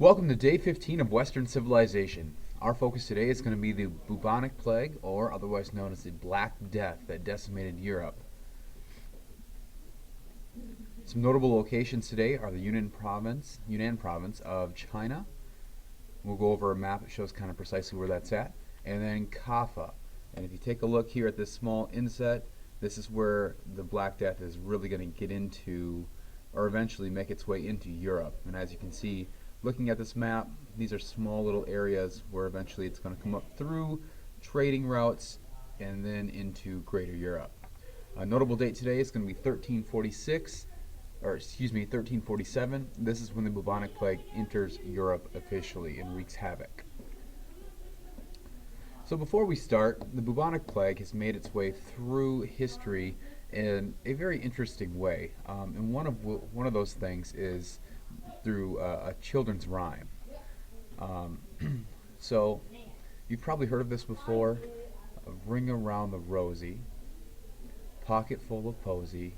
Welcome to day 15 of Western civilization. Our focus today is going to be the Bubonic Plague, or otherwise known as the Black Death, that decimated Europe. Some notable locations today are the Yunnan province of China. We'll go over a map that shows kind of precisely where that's at, and then Kaffa. And if you take a look here at this small inset, this is where the Black Death is really going to get into, or eventually make its way into Europe. And as you can see, looking at this map, these are small little areas where eventually it's going to come up through trading routes and then into Greater Europe. A notable date today is going to be 1347. This is when the bubonic plague enters Europe officially and wreaks havoc. So before we start, the bubonic plague has made its way through history in a very interesting way. And one of those things is through a children's rhyme. Um, so you've probably heard of this before. Ring around the rosy, pocket full of posy,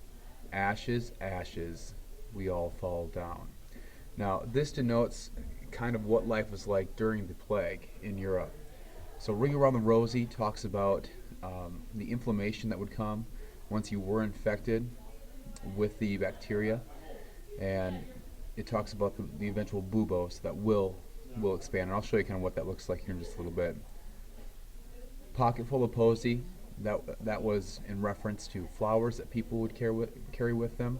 ashes, ashes, we all fall down. Now this denotes kind of what life was like during the plague in Europe. So ring around the rosy talks about the inflammation that would come once you were infected with the bacteria, and it talks about the eventual buboes that will expand. And I'll show you kind of what that looks like here in just a little bit. Pocket full of posy, that was in reference to flowers that people would carry with them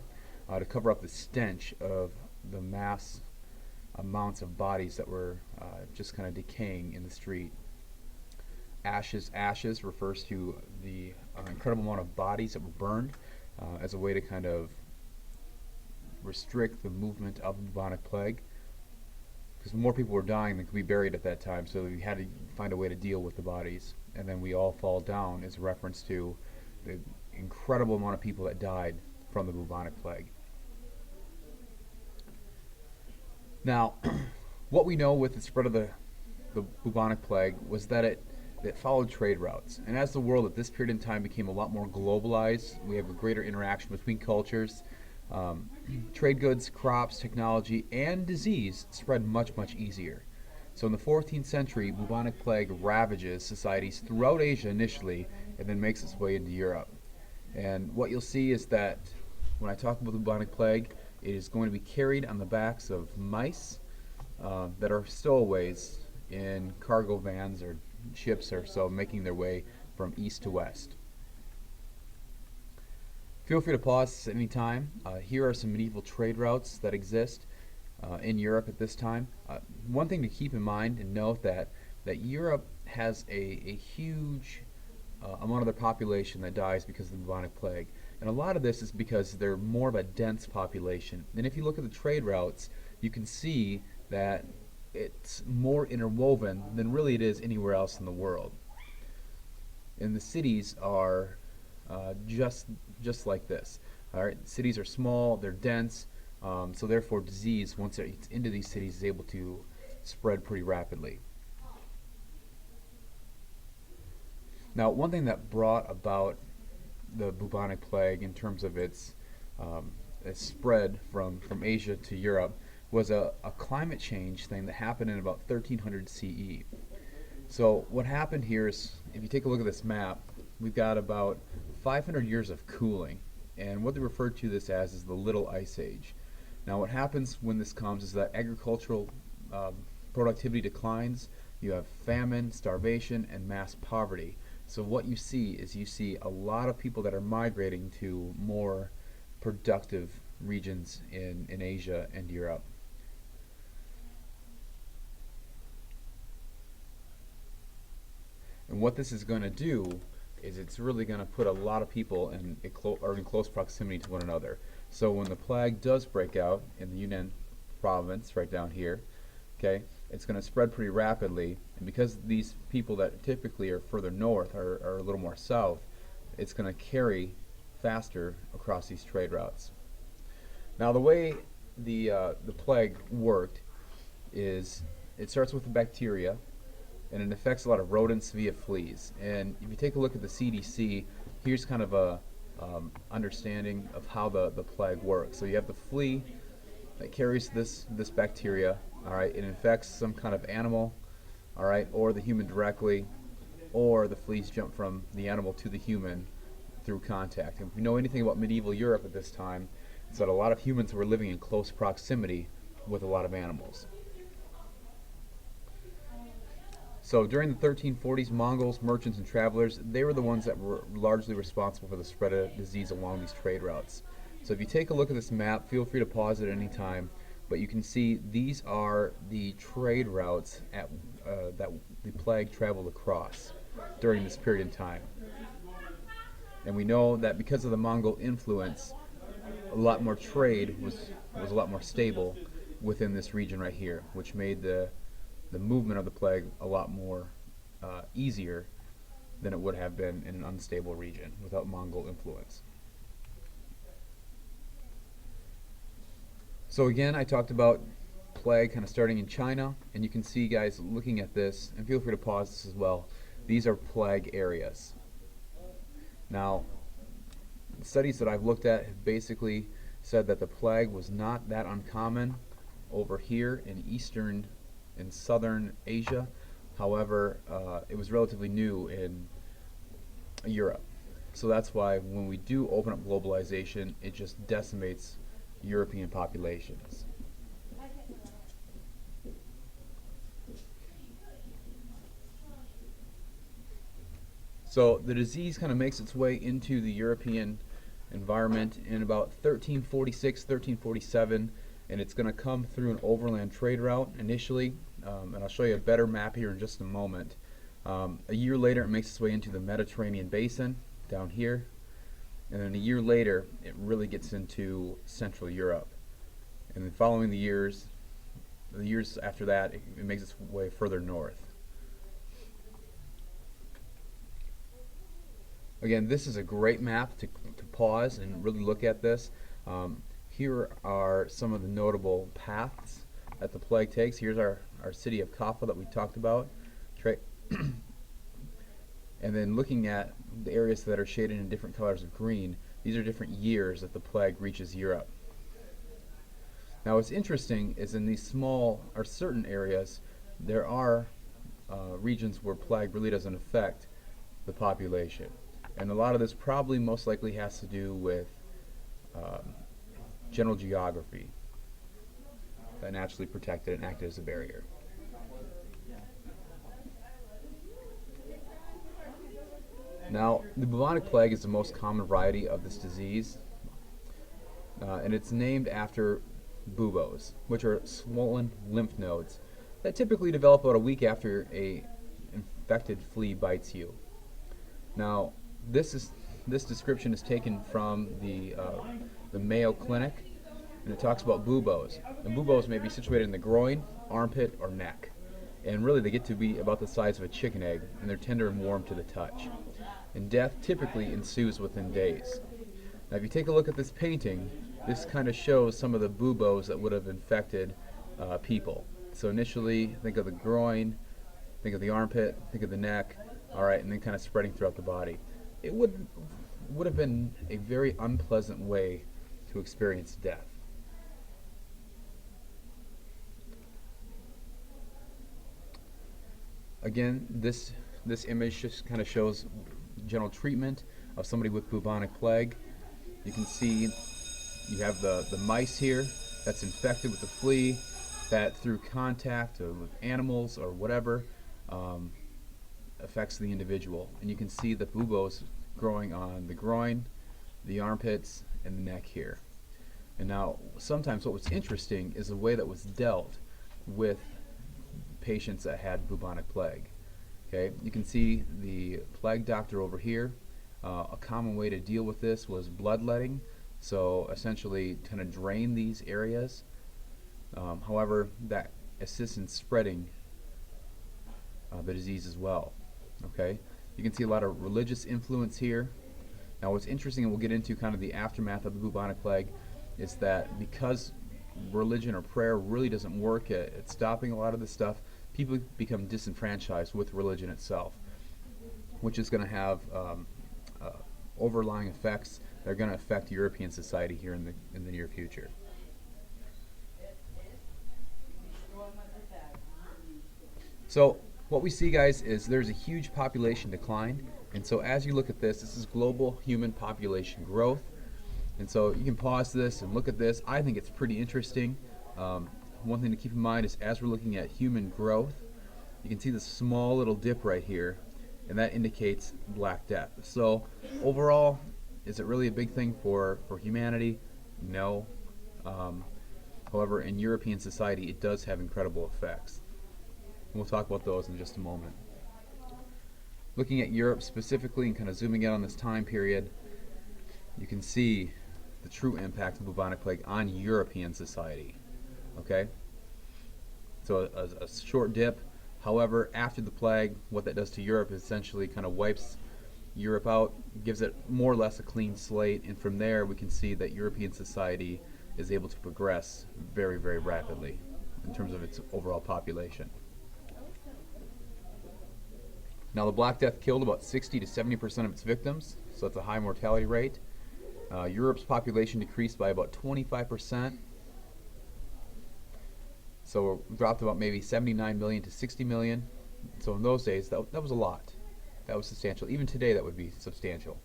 to cover up the stench of the mass amounts of bodies that were just kind of decaying in the street. Ashes, ashes refers to the incredible amount of bodies that were burned as a way to kind of restrict the movement of the bubonic plague, because more people were dying than could be buried at that time, so we had to find a way to deal with the bodies. And then we all fall down is a reference to the incredible amount of people that died from the bubonic plague. Now, what we know with the spread of the bubonic plague was that it followed trade routes. And as the world at this period in time became a lot more globalized, we have a greater interaction between cultures. Trade goods, crops, technology, and disease spread much, much easier. So in the 14th century, bubonic plague ravages societies throughout Asia initially and then makes its way into Europe. And what you'll see is that when I talk about the bubonic plague, it is going to be carried on the backs of mice that are stowaways in cargo vans or ships or so, making their way from east to west. Feel free to pause at any time. Here are some medieval trade routes that exist in Europe at this time. One thing to keep in mind and note that Europe has a huge amount of their population that dies because of the bubonic plague. And a lot of this is because they're more of a dense population. And if you look at the trade routes, you can see that it's more interwoven than really it is anywhere else in the world. And the cities are just like this. All right, cities are small, they're dense, so therefore disease, once it gets into these cities, is able to spread pretty rapidly. Now, one thing that brought about the bubonic plague in terms of its spread from Asia to Europe was a climate change thing that happened in about 1300 CE. So what happened here is, if you take a look at this map, we've got about 500 years of cooling, and what they refer to this as is the Little Ice Age. Now what happens when this comes is that agricultural productivity declines, you have famine, starvation, and mass poverty. So what you see a lot of people that are migrating to more productive regions in Asia and Europe. And what this is going to do is it's really going to put a lot of people in close proximity to one another. So when the plague does break out in the Yunnan province, right down here, okay, it's going to spread pretty rapidly. And because these people that typically are further north are a little more south, it's going to carry faster across these trade routes. Now the way the plague worked is it starts with the bacteria, and it affects a lot of rodents via fleas. And if you take a look at the CDC, here's kind of a understanding of how the plague works. So you have the flea that carries this bacteria, All right, it infects some kind of animal, all right, or the human directly, or the fleas jump from the animal to the human through contact. And if we know anything about medieval Europe at this time, it's that a lot of humans were living in close proximity with a lot of animals. So during the 1340s, Mongols, merchants, and travelers, they were the ones that were largely responsible for the spread of disease along these trade routes. So if you take a look at this map, feel free to pause it at any time, but you can see these are the trade routes that the plague traveled across during this period in time. And we know that because of the Mongol influence, a lot more trade was a lot more stable within this region right here, which made the movement of the plague a lot more easier than it would have been in an unstable region without Mongol influence. So again, I talked about plague kind of starting in China, and you can see, guys, looking at this, and feel free to pause this as well, these are plague areas. Now, the studies that I've looked at have basically said that the plague was not that uncommon over here in eastern and southern Asia. However, it was relatively new in Europe. So that's why when we do open up globalization, it just decimates European populations. So the disease kind of makes its way into the European environment in about 1346, 1347, and it's going to come through an overland trade route initially, and I'll show you a better map here in just a moment. A year later, it makes its way into the Mediterranean basin down here, and then a year later, it really gets into Central Europe. And then following the years after that, it makes its way further north. Again, this is a great map to pause and really look at this. Here are some of the notable paths that the plague takes. Here's our city of Kaffa that we talked about. And then looking at the areas that are shaded in different colors of green, these are different years that the plague reaches Europe. Now what's interesting is in these small or certain areas, there are regions where plague really doesn't affect the population. And a lot of this probably most likely has to do with general geography that naturally protected and acted as a barrier. Now, the bubonic plague is the most common variety of this disease, and it's named after buboes, which are swollen lymph nodes that typically develop about a week after a infected flea bites you. Now, this description is taken from the Mayo Clinic, and it talks about buboes. And buboes may be situated in the groin, armpit, or neck. And really they get to be about the size of a chicken egg, and they're tender and warm to the touch. And death typically ensues within days. Now if you take a look at this painting, this kind of shows some of the buboes that would have infected people. So initially, think of the groin, think of the armpit, think of the neck, all right, and then kind of spreading throughout the body. It would have been a very unpleasant way to experience death. Again, this image just kind of shows general treatment of somebody with bubonic plague. You can see you have the mice here that's infected with the flea that through contact with animals or whatever affects the individual. And you can see the buboes growing on the groin, the armpits, and the neck here. And now sometimes what was interesting is the way that was dealt with patients that had bubonic plague. Okay, you can see the plague doctor over here. A common way to deal with this was bloodletting, so essentially kind of drain these areas. However, that assists in spreading the disease as well. Okay, you can see a lot of religious influence here. Now what's interesting, and we'll get into kind of the aftermath of the bubonic plague, is that because religion or prayer really doesn't work at stopping a lot of this stuff, people become disenfranchised with religion itself, which is going to have overlying effects that are going to affect European society here in the near future. So what we see, guys, is there's a huge population decline. And so as you look at this, this is global human population growth. And so you can pause this and look at this. I think it's pretty interesting. One thing to keep in mind is as we're looking at human growth, you can see this small little dip right here, and that indicates Black Death. So overall, is it really a big thing for humanity? No. However, in European society, it does have incredible effects. And we'll talk about those in just a moment. Looking at Europe specifically and kind of zooming in on this time period, you can see the true impact of bubonic plague on European society. Okay? So a short dip. However, after the plague, what that does to Europe is essentially kind of wipes Europe out, gives it more or less a clean slate, and from there we can see that European society is able to progress very, very rapidly in terms of its overall population. Now, the Black Death killed about 60 to 70% of its victims, so that's a high mortality rate. Europe's population decreased by about 25%. So it dropped about maybe 79 million to 60 million. So in those days, that was a lot. That was substantial. Even today, that would be substantial.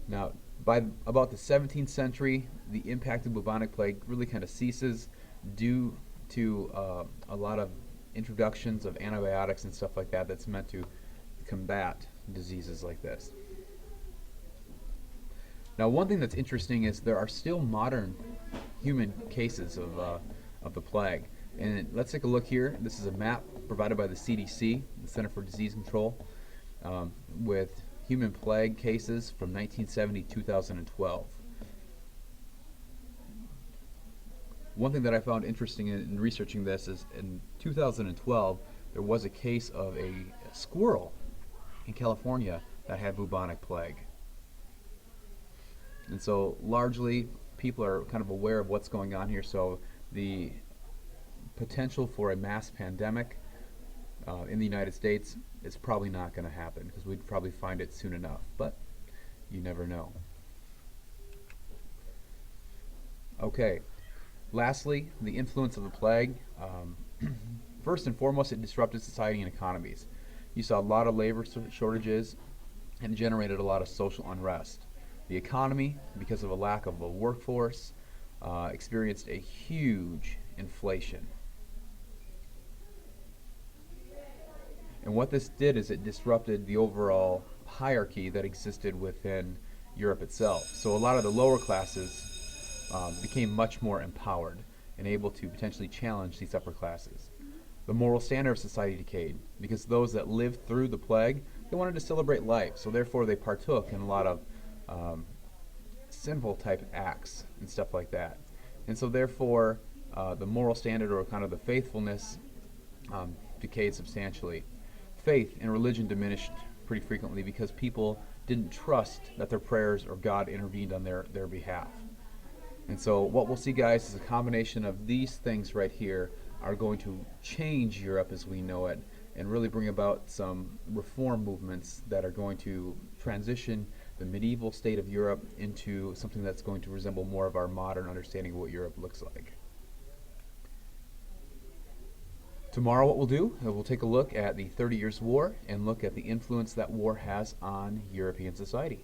Now, by about the 17th century, the impact of bubonic plague really kind of ceases due to a lot of introductions of antibiotics and stuff like that that's meant to combat diseases like this. Now, one thing that's interesting is there are still modern human cases of the plague. And let's take a look here. This is a map provided by the CDC, the Center for Disease Control, with human plague cases from 1970 to 2012. One thing that I found interesting in researching this is in 2012 there was a case of a squirrel in California that had bubonic plague. And so largely people are kind of aware of what's going on here, so the potential for a mass pandemic in the United States is probably not going to happen because we'd probably find it soon enough, but you never know. Okay, lastly, the influence of the plague. First and foremost, it disrupted society and economies. You saw a lot of labor shortages and it generated a lot of social unrest. The economy, because of a lack of a workforce, experienced a huge inflation. And what this did is it disrupted the overall hierarchy that existed within Europe itself. So a lot of the lower classes became much more empowered and able to potentially challenge these upper classes. The moral standard of society decayed because those that lived through the plague, they wanted to celebrate life, so therefore they partook in a lot of sinful type acts and stuff like that. And so therefore the moral standard, or kind of the faithfulness, decayed substantially. Faith in religion diminished pretty frequently because people didn't trust that their prayers or God intervened on their behalf. And so what we'll see, guys, is a combination of these things right here are going to change Europe as we know it and really bring about some reform movements that are going to transition the medieval state of Europe into something that's going to resemble more of our modern understanding of what Europe looks like. Tomorrow what we'll do, we'll take a look at the 30 Years' War and look at the influence that war has on European society.